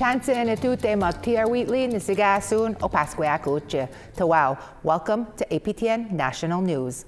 Tansin etute magtiar wheatly nisigasun opasqueakuche. Tawau. Welcome to APTN National News.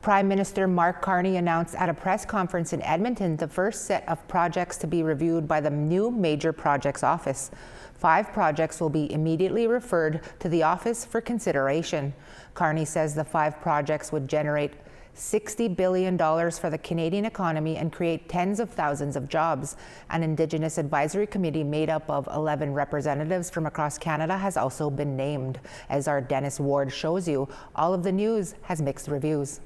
Prime Minister Mark Carney announced at a press conference in Edmonton the first set of projects to be reviewed by the new Major Projects Office. 5 projects will be immediately referred to the office for consideration. Carney says the 5 projects would generate $60 billion for the Canadian economy and create tens of thousands of jobs. An Indigenous advisory committee made up of 11 representatives from across Canada has also been named. As our Dennis Ward shows you, all of the news has mixed reviews.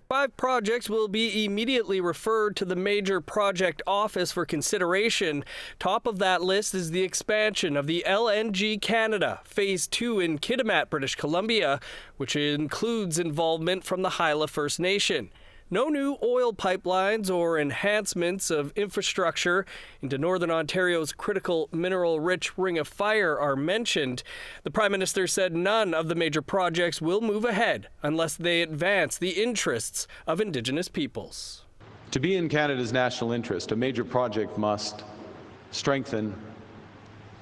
5 projects will be immediately referred to the Major Project Office for consideration. Top of that list is the expansion of the LNG Canada Phase 2 in Kitimat, British Columbia, which includes involvement from the Haida First Nation. No new oil pipelines or enhancements of infrastructure into Northern Ontario's critical mineral-rich Ring of Fire are mentioned. The Prime Minister said none of the major projects will move ahead unless they advance the interests of Indigenous peoples. To be in Canada's national interest, a major project must strengthen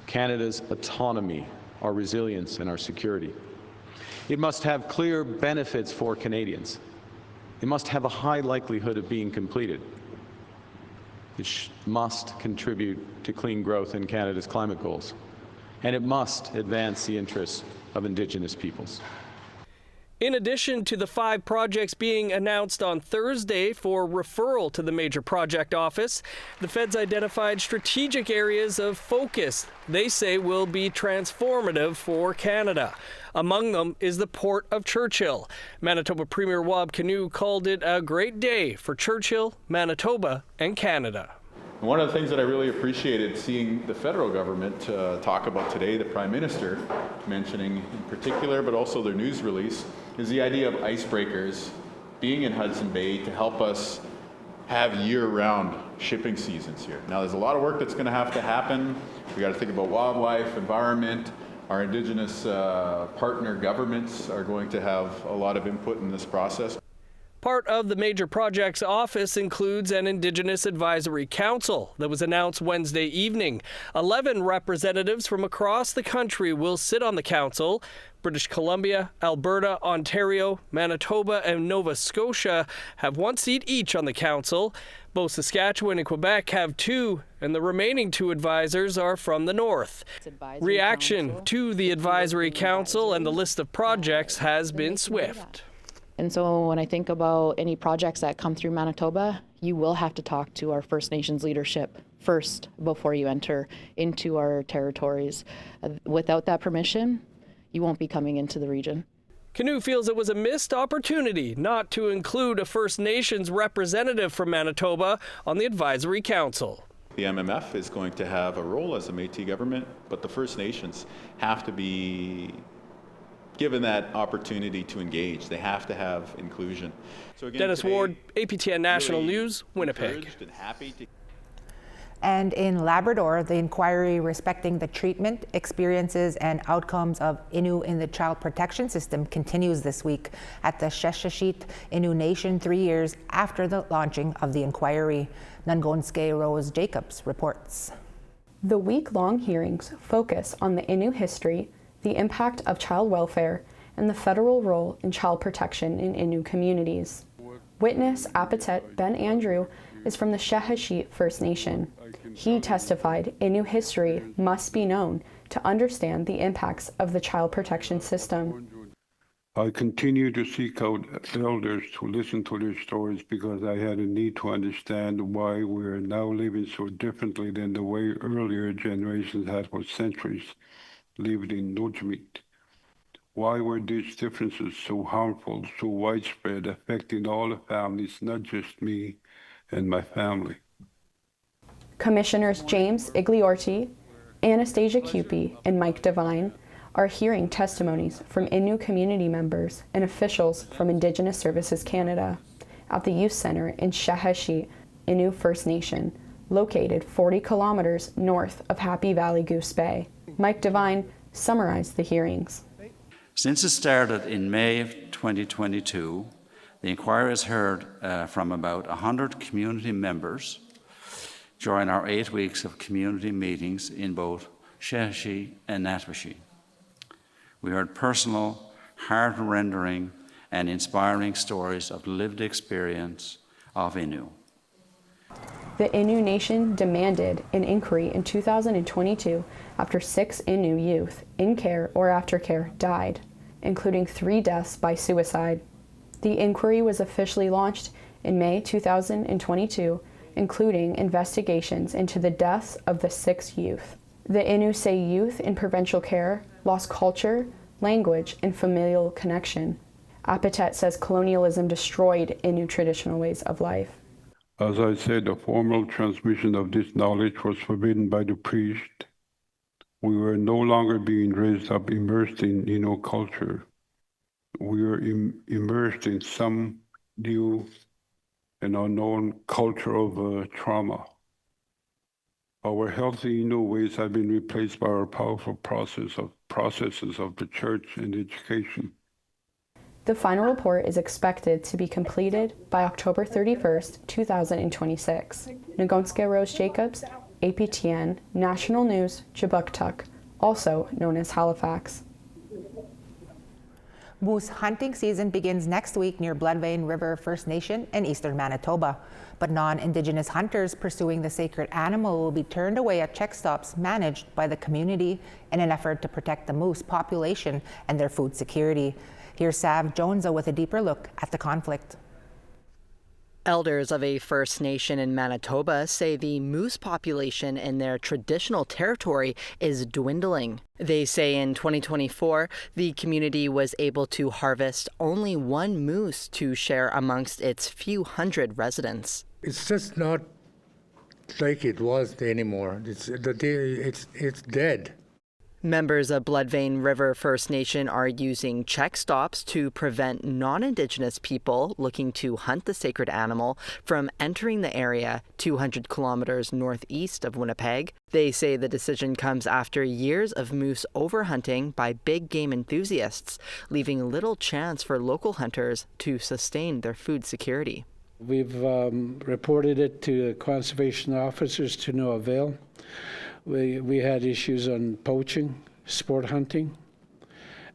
Canada's autonomy, our resilience, and our security. It must have clear benefits for Canadians. It must have a high likelihood of being completed. It must contribute to clean growth in Canada's climate goals. And it must advance the interests of Indigenous peoples. In addition to the 5 projects being announced on Thursday for referral to the Major Project Office, the feds identified strategic areas of focus they say will be transformative for Canada. Among them is the Port of Churchill. Manitoba Premier Wab Kinew called it a great day for Churchill, Manitoba, and Canada. One of the things that I really appreciated seeing the federal government talk about today, the Prime Minister mentioning in particular, but also their news release, is the idea of icebreakers being in Hudson Bay to help us have year-round shipping seasons here. Now, there's a lot of work that's going to have to happen. We got to think about wildlife, environment. Our Indigenous partner governments are going to have a lot of input in this process. Part of the Major Projects Office includes an Indigenous Advisory Council that was announced Wednesday evening. 11 representatives from across the country will sit on the council. British Columbia, Alberta, Ontario, Manitoba, and Nova Scotia have 1 seat each on the council. Both Saskatchewan and Quebec have 2, and the remaining 2 advisors are from the north. Reaction to the Advisory Council and the list of projects has been swift. And so when I think about any projects that come through Manitoba, you will have to talk to our First Nations leadership first before you enter into our territories. Without that permission, you won't be coming into the region. Kinew feels it was a missed opportunity not to include a First Nations representative from Manitoba on the Advisory Council. The MMF is going to have a role as a Métis government, but the First Nations have to be given that opportunity to engage. They have to have inclusion. So again, Dennis Ward, APTN National News, Winnipeg. And in Labrador, the inquiry respecting the treatment, experiences, and outcomes of Innu in the child protection system continues this week at the Sheshashit Innu Nation 3 years after the launching of the inquiry. Nangonske Rose Jacobs reports. The week-long hearings focus on the Innu history, the impact of child welfare, and the federal role in child protection in Innu communities. Witness Apatet Ben Andrew is from the Sheshashit First Nation. He testified Innu history must be known to understand the impacts of the child protection system. I continue to seek out elders to listen to their stories because I had a need to understand why we're now living so differently than the way earlier generations had for centuries lived in Nujmit. Why were these differences so harmful, so widespread, affecting all the families, not just me and my family? Commissioners James Igliorti, Anastasia Cupie, and Mike Devine are hearing testimonies from Innu community members and officials from Indigenous Services Canada at the Youth Centre in Sheshashit Innu First Nation, located 40 kilometers north of Happy Valley Goose Bay. Mike Devine summarized the hearings. Since it started in May of 2022, the inquiry has heard from about 100 community members during our 8 weeks of community meetings in both Shehashi and Natwashi. We heard personal, heart-rending and inspiring stories of lived experience of Innu. The Innu Nation demanded an inquiry in 2022 after 6 Innu youth in care or aftercare died, including 3 deaths by suicide. The inquiry was officially launched in May 2022, including investigations into the deaths of the 6 youth. The Innu say youth in provincial care lost culture, language, and familial connection. APTN says colonialism destroyed Innu traditional ways of life. As I said, the formal transmission of this knowledge was forbidden by the priest. We were no longer being raised up immersed in Innu culture. We were immersed in some new and unknown culture of trauma. Our healthy Innu ways have been replaced by our powerful processes of the church and education. The final report is expected to be completed by October 31st, 2026. Nagonska Rose Jacobs, APTN National News, Jabuktuk, also known as Halifax. Moose hunting season begins next week near Bloodvein River First Nation in eastern Manitoba. But non-Indigenous hunters pursuing the sacred animal will be turned away at check stops managed by the community in an effort to protect the moose population and their food security. Here's Sav Jonza with a deeper look at the conflict. Elders of a First Nation in Manitoba say the moose population in their traditional territory is dwindling. They say in 2024, the community was able to harvest only 1 moose to share amongst its few hundred residents. It's just not like it was anymore. It's dead. Members of Bloodvein River First Nation are using check stops to prevent non-Indigenous people looking to hunt the sacred animal from entering the area 200 kilometers northeast of Winnipeg. They say the decision comes after years of moose overhunting by big game enthusiasts, leaving little chance for local hunters to sustain their food security. We've reported it to conservation officers to no avail. We had issues on poaching, sport hunting,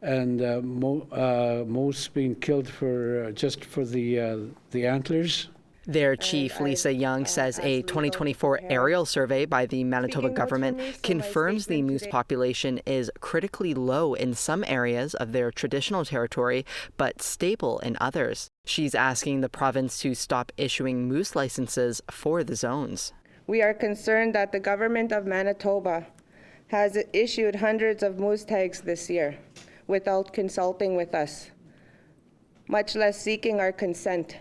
and moose being killed for just for the antlers. Their chief, Lisa Young, says a 2024 aerial survey by the Manitoba government confirms the moose population is critically low in some areas of their traditional territory, but stable in others. She's asking the province to stop issuing moose licenses for the zones. We are concerned that the government of Manitoba has issued hundreds of moose tags this year without consulting with us, much less seeking our consent.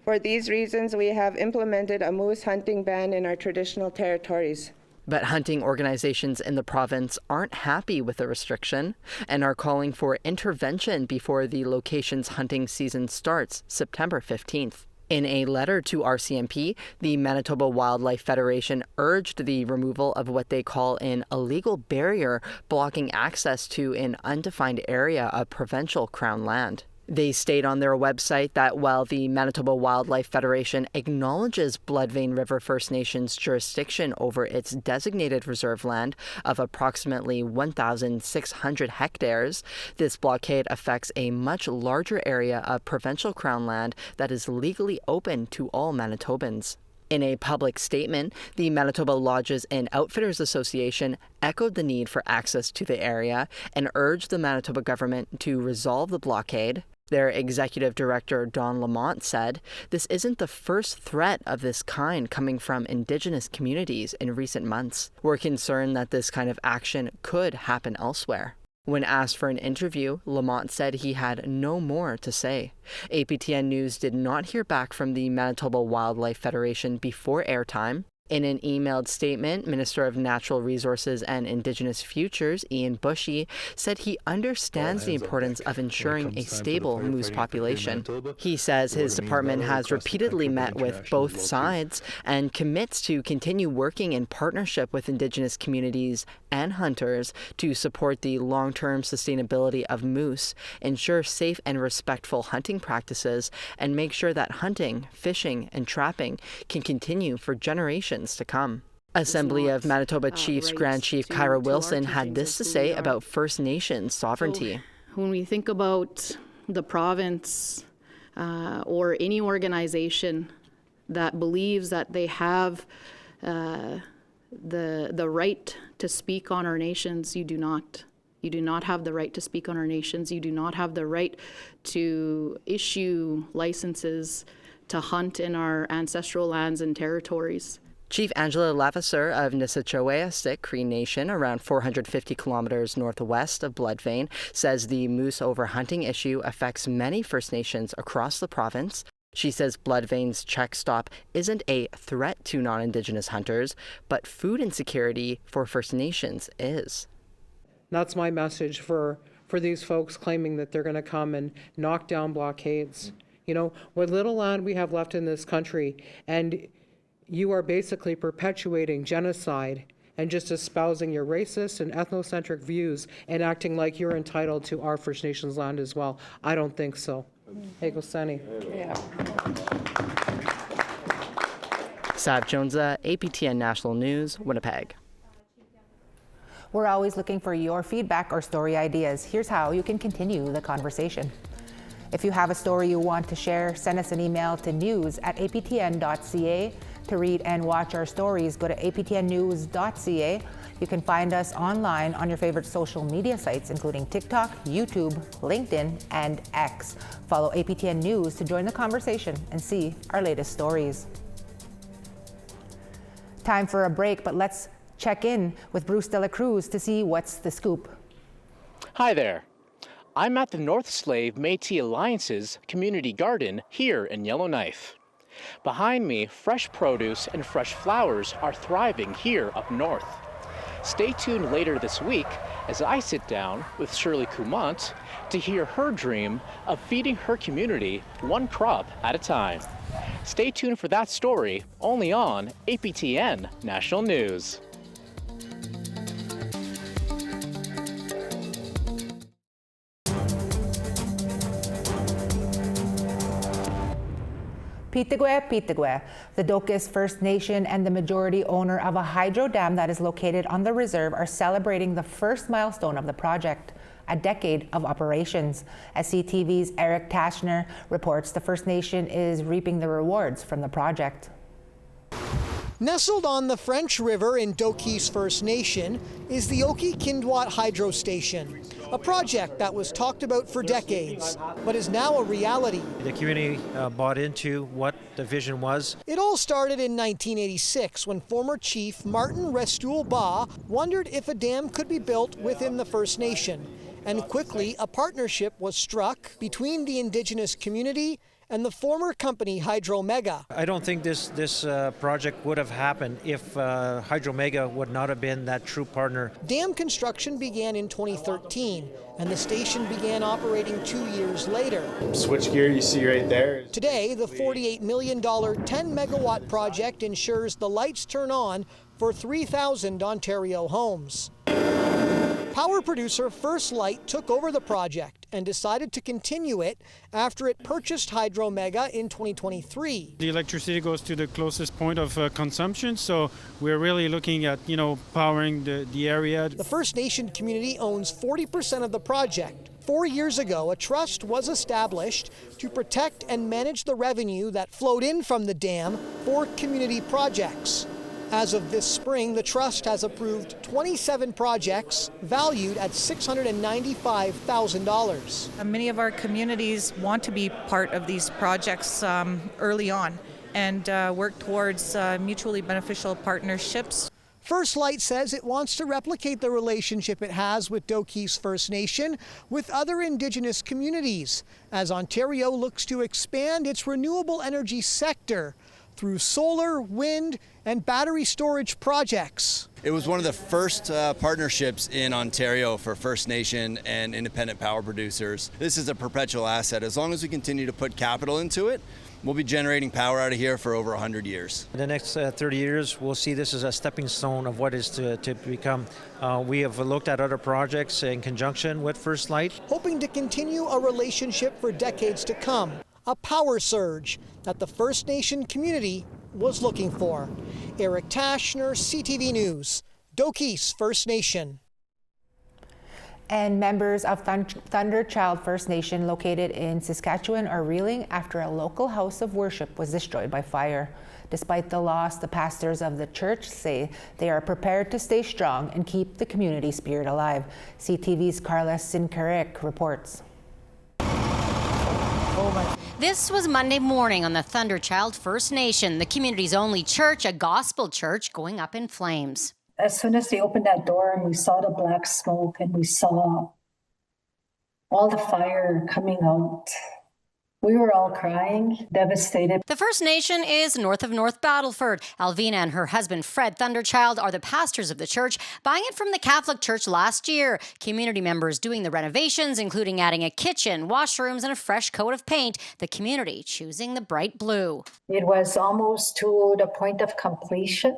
For these reasons, we have implemented a moose hunting ban in our traditional territories. But hunting organizations in the province aren't happy with the restriction and are calling for intervention before the location's hunting season starts September 15th. In a letter to RCMP, the Manitoba Wildlife Federation urged the removal of what they call an illegal barrier blocking access to an undefined area of provincial Crown land. They state on their website that while the Manitoba Wildlife Federation acknowledges Bloodvein River First Nation's jurisdiction over its designated reserve land of approximately 1,600 hectares, this blockade affects a much larger area of provincial Crown land that is legally open to all Manitobans. In a public statement, the Manitoba Lodges and Outfitters Association echoed the need for access to the area and urged the Manitoba government to resolve the blockade. Their executive director, Don Lamont, said, "This isn't the first threat of this kind coming from Indigenous communities in recent months. We're concerned that this kind of action could happen elsewhere." When asked for an interview, Lamont said he had no more to say. APTN News did not hear back from the Manitoba Wildlife Federation before airtime. In an emailed statement, Minister of Natural Resources and Indigenous Futures, Ian Bushy, said he understands the importance of ensuring a stable moose population. He says his department has repeatedly met with both sides and commits to continue working in partnership with Indigenous communities and hunters to support the long-term sustainability of moose, ensure safe and respectful hunting practices, and make sure that hunting, fishing, and trapping can continue for generations generations to come. Assembly of Manitoba Chiefs Grand Chief Kyra Wilson had this to say about First Nations sovereignty. When we think about the province or any organization that believes that they have the right to speak on our nations, you do not. You do not have the right to speak on our nations. You do not have the right to issue licenses to hunt in our ancestral lands and territories. Chief Angela Lavaseur of Nissequoia Cree Nation, around 450 kilometers northwest of Bloodvein, says the moose overhunting issue affects many First Nations across the province. She says Bloodvein's check stop isn't a threat to non-Indigenous hunters, but food insecurity for First Nations is. That's my message for these folks claiming that they're going to come and knock down blockades. You know, what little land we have left in this country, and you are basically perpetuating genocide and just espousing your racist and ethnocentric views and acting like you're entitled to our First Nations land as well. I don't think so. Hey, go Sunny. Yeah. Sav Jonesa, APTN National News, Winnipeg. We're always looking for your feedback or story ideas. Here's how you can continue the conversation. If you have a story you want to share, send us an email to news@aptn.ca. To read and watch our stories, go to aptnnews.ca. You can find us online on your favorite social media sites, including TikTok, YouTube, LinkedIn, and X. Follow APTN News to join the conversation and see our latest stories. Time for a break, but let's check in with Bruce De La Cruz to see what's the scoop. Hi there. I'm at the North Slave Métis Alliance's community garden here in Yellowknife. Behind me, fresh produce and fresh flowers are thriving here up north. Stay tuned later this week as I sit down with Shirley Coumont to hear her dream of feeding her community one crop at a time. Stay tuned for that story only on APTN National News. Pitigwe, the Dokis First Nation and the majority owner of a hydro dam that is located on the reserve, are celebrating the first milestone of the project, a decade of operations. SCTV's Eric Tashner reports the First Nation is reaping the rewards from the project. Nestled on the French River in Dokis First Nation is the Oki-Kindwat Hydro Station, a project that was talked about for decades, but is now a reality. The community bought into what the vision was. It all started in 1986 when former Chief Martin Restoul-Ba wondered if a dam could be built within the First Nation, and quickly a partnership was struck between the Indigenous community and the former company Hydro-Mega. I don't think this project would have happened if Hydro-Mega would not have been that true partner. Dam construction began in 2013, and the station began operating 2 years later. Switchgear you see right there. Today, the $48 million 10-megawatt project ensures the lights turn on for 3,000 Ontario homes. Power producer First Light took over the project and decided to continue it after it purchased Hydro-Mega in 2023. The electricity goes to the closest point of consumption, so we're really looking at, powering the area. The First Nation community owns 40% of the project. 4 years ago, a trust was established to protect and manage the revenue that flowed in from the dam for community projects. As of this spring, the trust has approved 27 projects valued at $695,000. Many of our communities want to be part of these projects early on and work towards mutually beneficial partnerships. First Light says it wants to replicate the relationship it has with Dokis First Nation with other Indigenous communities as Ontario looks to expand its renewable energy sector through solar, wind, and battery storage projects. It was one of the first partnerships in Ontario for First Nation and independent power producers. This is a perpetual asset. As long as we continue to put capital into it, we'll be generating power out of here for over 100 years. In the next 30 years, we'll see this as a stepping stone of what is to become. We have looked at other projects in conjunction with First Light. Hoping to continue a relationship for decades to come. A power surge that the First Nation community was looking for. Eric Tashner, CTV News, Dokis First Nation. And members of Thunder Child First Nation located in Saskatchewan are reeling after a local house of worship was destroyed by fire. Despite the loss, the pastors of the church say they are prepared to stay strong and keep the community spirit alive. CTV's Carla Sinkarek reports. This was Monday morning on the Thunder Child First Nation, the community's only church, a gospel church, going up in flames. As soon as they opened that door and we saw the black smoke and we saw all the fire coming out, we were all crying, devastated. The First Nation is north of North Battleford. Alvina and her husband Fred Thunderchild are the pastors of the church, buying it from the Catholic Church last year. Community members doing the renovations, including adding a kitchen, washrooms, and a fresh coat of paint. The community choosing the bright blue. It was almost to the point of completion,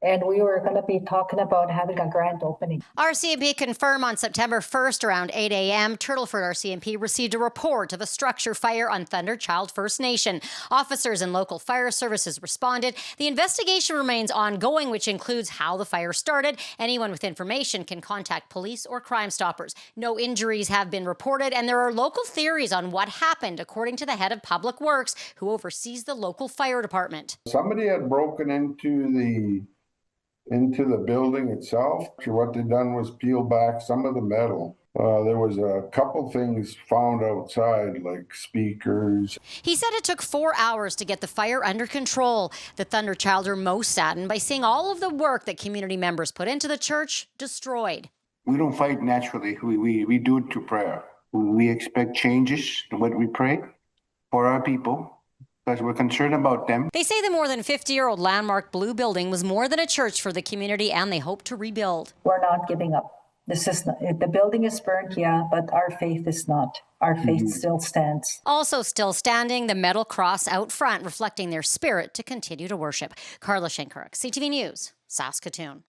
and we were going to be talking about having a grand opening. RCMP confirmed on September 1st around 8 a.m. Turtleford RCMP received a report of a structure fire on Thunder Child First Nation. Officers and local fire services responded. The investigation remains ongoing, which includes how the fire started. Anyone with information can contact police or Crime Stoppers. No injuries have been reported, and there are local theories on what happened, according to the head of Public Works, who oversees the local fire department. Somebody had broken into the building itself. What they done was peel back some of the metal. There was a couple things found outside, like speakers. He said it took 4 hours to get the fire under control. The Thunder Child are most saddened by seeing all of the work that community members put into the church destroyed. We don't fight naturally. We do it through prayer. We expect changes to what we pray for our people, because we're concerned about them. They say the more than 50-year-old landmark blue building was more than a church for the community, and they hope to rebuild. We're not giving up. This is not, the building is burnt, yeah, but our faith is not. Our faith still stands. Also still standing, the metal cross out front, reflecting their spirit to continue to worship. Carla Shinkaruk, CTV News, Saskatoon.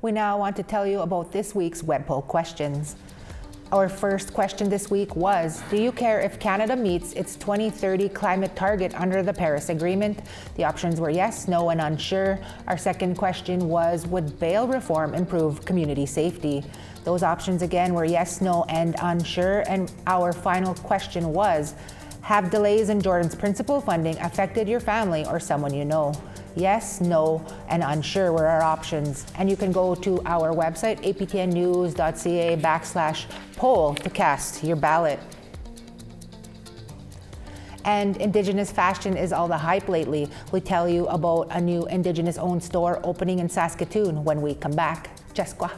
We now want to tell you about this week's web poll questions. Our first question this week was, do you care if Canada meets its 2030 climate target under the Paris Agreement? The options were yes, no, and unsure. Our second question was, would bail reform improve community safety? Those options again were yes, no, and unsure. And our final question was, have delays in Jordan's principal funding affected your family or someone you know? Yes, no, and unsure were our options. And you can go to our website, aptnnews.ca/poll to cast your ballot. And Indigenous fashion is all the hype lately. We tell you about a new Indigenous-owned store opening in Saskatoon when we come back. Jessica.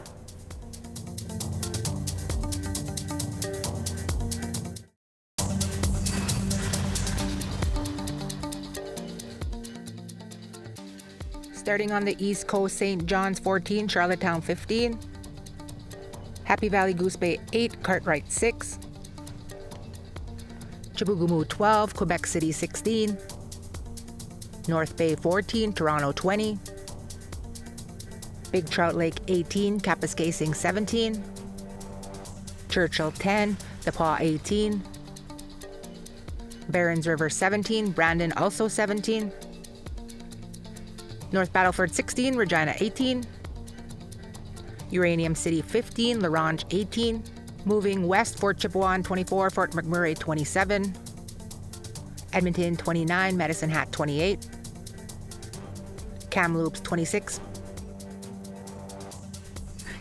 Starting on the East Coast, St. John's 14, Charlottetown 15, Happy Valley Goose Bay 8, Cartwright 6, Chibougamau 12, Quebec City 16, North Bay 14, Toronto 20, Big Trout Lake 18, Kapuskasing 17, Churchill 10, The Paw 18, Barons River 17, Brandon also 17, North Battleford 16, Regina 18, Uranium City 15, La Ronge 18, moving west, Fort Chipewyan 24, Fort McMurray 27, Edmonton 29, Medicine Hat 28, Kamloops 26,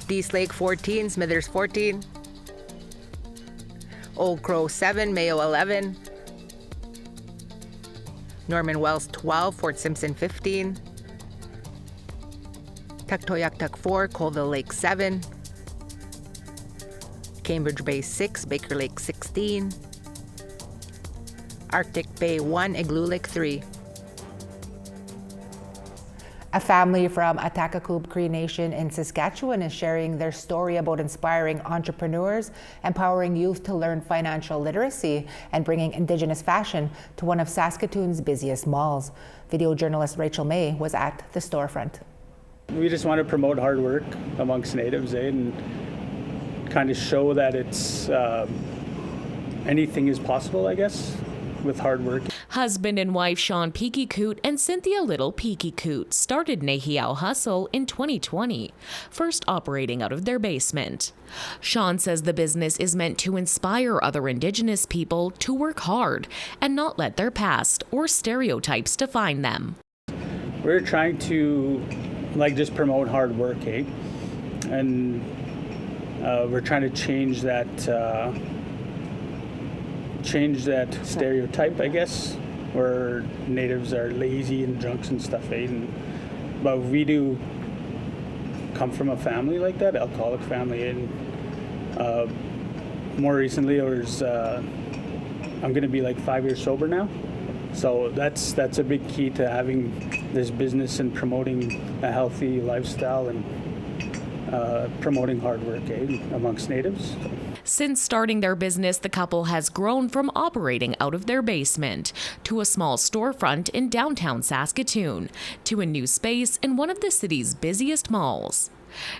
Dease Lake 14, Smithers 14, Old Crow 7, Mayo 11, Norman Wells 12, Fort Simpson 15, Tuktoyaktuk 4, Colville Lake 7, Cambridge Bay 6, Baker Lake 16, Arctic Bay 1, Igloo Lake 3. A family from Atakakub Cree Nation in Saskatchewan is sharing their story about inspiring entrepreneurs, empowering youth to learn financial literacy, and bringing Indigenous fashion to one of Saskatoon's busiest malls. Video journalist Rachel May was at the storefront. We just want to promote hard work amongst natives, and kind of show that it's anything is possible, I guess. with hard work. Husband and wife Sean Peekycoot and Cynthia Little Peekycoot started Nehiao Hustle in 2020, first operating out of their basement. Sean says the business is meant to inspire other Indigenous people to work hard and not let their past or stereotypes define them. We're trying to just promote hard work, eh? And we're trying to change that stereotype, I guess, where natives are lazy and drunks and stuff, eh? But we do come from a family like that, alcoholic family, and more recently I'm going to be 5 years sober now. So that's a big key to having this business and promoting a healthy lifestyle and promoting hard work amongst natives. Since starting their business, the couple has grown from operating out of their basement to a small storefront in downtown Saskatoon to a new space in one of the city's busiest malls.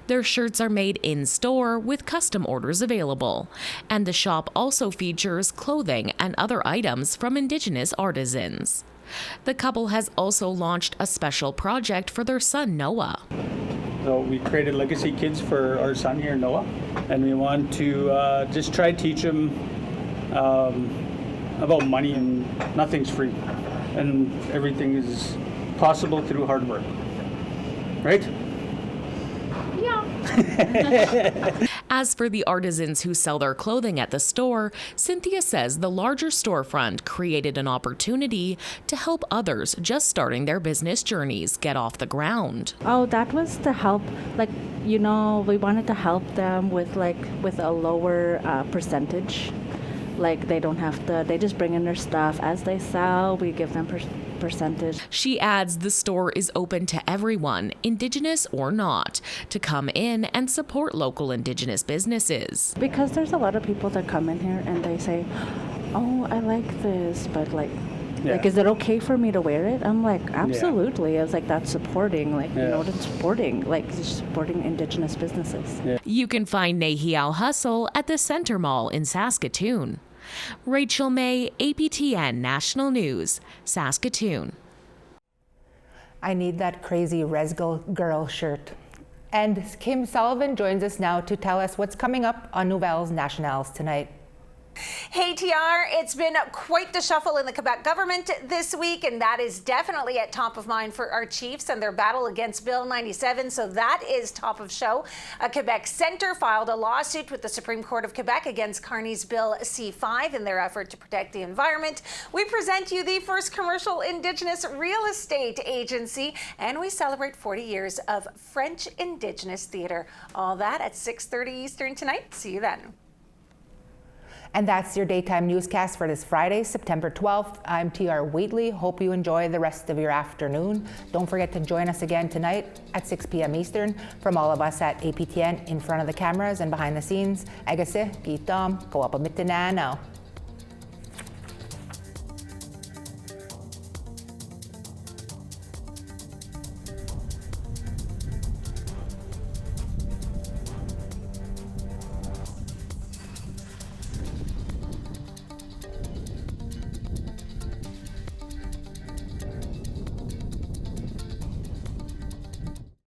Their shirts are made in-store with custom orders available, and the shop also features clothing and other items from Indigenous artisans. The couple has also launched a special project for their son Noah. So we created Legacy Kids for our son here, Noah, and we want to just try to teach him about money, and nothing's free, and everything is possible through hard work, right? As for the artisans who sell their clothing at the store, Cynthia says the larger storefront created an opportunity to help others just starting their business journeys get off the ground. Oh, that was to help, we wanted to help them with a lower percentage. They don't have to, they just bring in their stuff as they sell, we give them percentage. She adds the store is open to everyone, Indigenous or not, to come in and support local Indigenous businesses. Because there's a lot of people that come in here and they say, oh, I like this, but is it okay for me to wear it? I'm like, absolutely. I was like, that's supporting, that's supporting Indigenous businesses. Yeah. You can find Nehiao Hustle at the Centre Mall in Saskatoon. Rachel May, APTN National News, Saskatoon. I need that crazy Resgal girl shirt. And Kim Sullivan joins us now to tell us what's coming up on Nouvelles Nationales tonight. Hey TR, it's been quite the shuffle in the Quebec government this week, and that is definitely at top of mind for our chiefs and their battle against Bill 97, so that is top of show. A Quebec Centre filed a lawsuit with the Supreme Court of Quebec against Carney's Bill C5 in their effort to protect the environment. We present you the first commercial Indigenous real estate agency, and we celebrate 40 years of French Indigenous theatre. All that at 6:30 Eastern tonight. See you then. And that's your daytime newscast for this Friday, September 12th. I'm TR Wheatley. Hope you enjoy the rest of your afternoon. Don't forget to join us again tonight at 6 p.m. Eastern. From all of us at APTN, in front of the cameras and behind the scenes, agase, gitom, kawapamitinanaw.